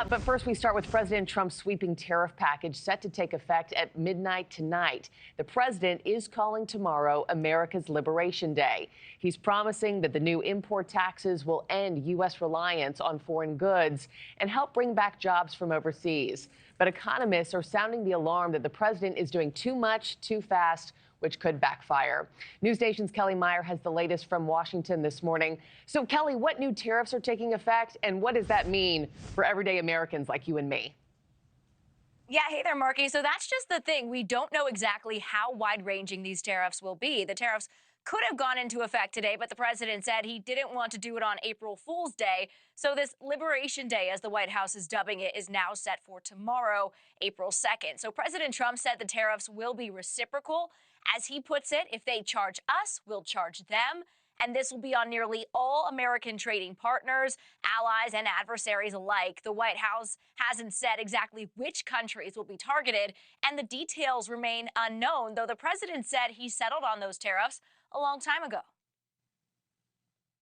But first, we start with President Trump's sweeping tariff package set to take effect at midnight tonight. The president is calling tomorrow America's Liberation Day. He's promising that the new import taxes will end U.S. reliance on foreign goods and help bring back jobs from overseas. But economists are sounding the alarm that the president is doing too much, too fast, which could backfire. NewsNation's Kelly Meyer has the latest from Washington this morning. So, Kelly, what new tariffs are taking effect, and what does that mean for everyday Americans like you and me? Yeah, hey there, Markie. So that's just the thing. We don't know exactly how wide-ranging these tariffs will be. The tariffs could have gone into effect today, but the president said he didn't want to do it on April Fool's Day. So this Liberation Day, as the White House is dubbing it, is now set for tomorrow, April 2nd. So President Trump said the tariffs will be reciprocal. As he puts it, if they charge us, we'll charge them. And this will be on nearly all American trading partners, allies, and adversaries alike. The White House hasn't said exactly which countries will be targeted, and the details remain unknown, though the president said he settled on those tariffs a long time ago.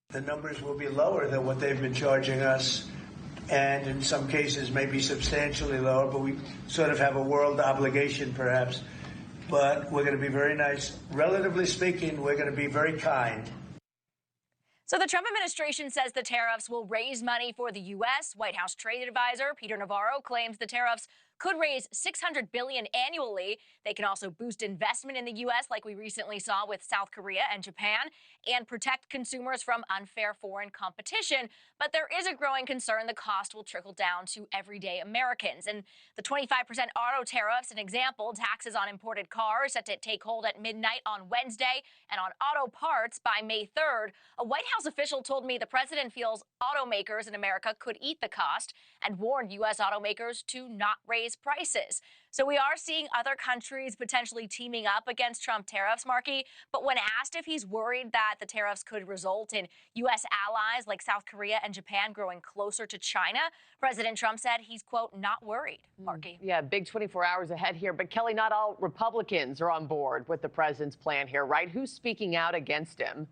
The numbers will be lower than what they've been charging us, and in some cases maybe substantially lower, but we sort of have a world obligation perhaps. But we're going to be very nice. Relatively speaking, we're going to be very kind. So the Trump administration says the tariffs will raise money for the U.S. White House trade advisor Peter Navarro claims the tariffs could raise $600 billion annually. They can also boost investment in the U.S. like we recently saw with South Korea and Japan, and protect consumers from unfair foreign competition. But there is a growing concern the cost will trickle down to everyday Americans. And the 25% auto tariffs, an example, taxes on imported cars set to take hold at midnight on Wednesday, and on auto parts by May 3rd. A White House official told me the president feels automakers in America could eat the cost and warned U.S. automakers to not raise prices. So we are seeing other countries potentially teaming up against Trump tariffs, Markie. But when asked if he's worried that the tariffs could result in U.S. allies like South Korea and Japan growing closer to China, President Trump said he's, quote, not worried, Markie. Yeah, big 24 hours ahead here. But, Kelly, not all Republicans are on board with the president's plan here, right? Who's speaking out against him?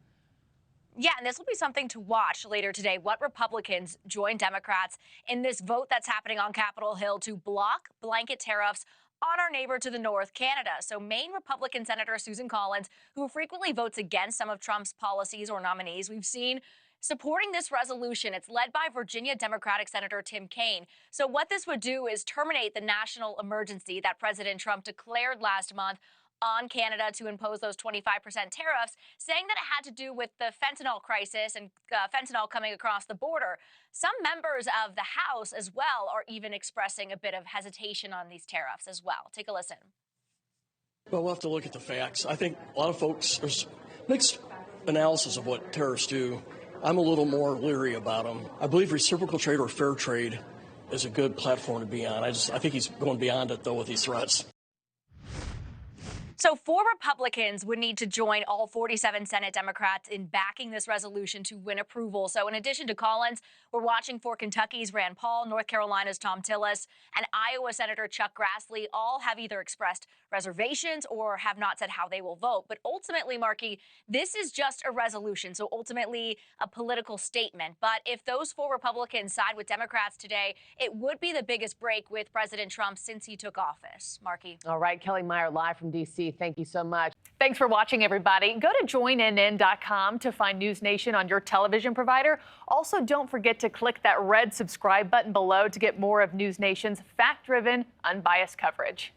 Yeah, and this will be something to watch later today. What Republicans join Democrats in this vote that's happening on Capitol Hill to block blanket tariffs on our neighbor to the north, Canada. So Maine Republican Senator Susan Collins, who frequently votes against some of Trump's policies or nominees, we've seen supporting this resolution. It's led by Virginia Democratic Senator Tim Kaine. So what this would do is terminate the national emergency that President Trump declared last month on Canada to impose those 25% tariffs, saying that it had to do with the fentanyl crisis and fentanyl coming across the border. Some members of the House as well are even expressing a bit of hesitation on these tariffs as well. Take a listen. Well, we'll have to look at the facts. I think a lot of folks, there's mixed analysis of what tariffs do. I'm a little more leery about them. I believe reciprocal trade or fair trade is a good platform to be on. I think he's going beyond it, though, with these threats. So 4 Republicans would need to join all 47 Senate Democrats in backing this resolution to win approval. So in addition to Collins, we're watching for Kentucky's Rand Paul, North Carolina's Tom Tillis, and Iowa Senator Chuck Grassley. All have either expressed reservations or have not said how they will vote. But ultimately, Markie, this is just a resolution, so ultimately a political statement. But if those 4 Republicans side with Democrats today, it would be the biggest break with President Trump since he took office. Markie. All right, Kelly Meyer live from D.C. Thank you so much. Thanks for watching, everybody. Go to joinnn.com to find NewsNation on your television provider. Also, don't forget to click that red subscribe button below to get more of NewsNation's fact-driven, unbiased coverage.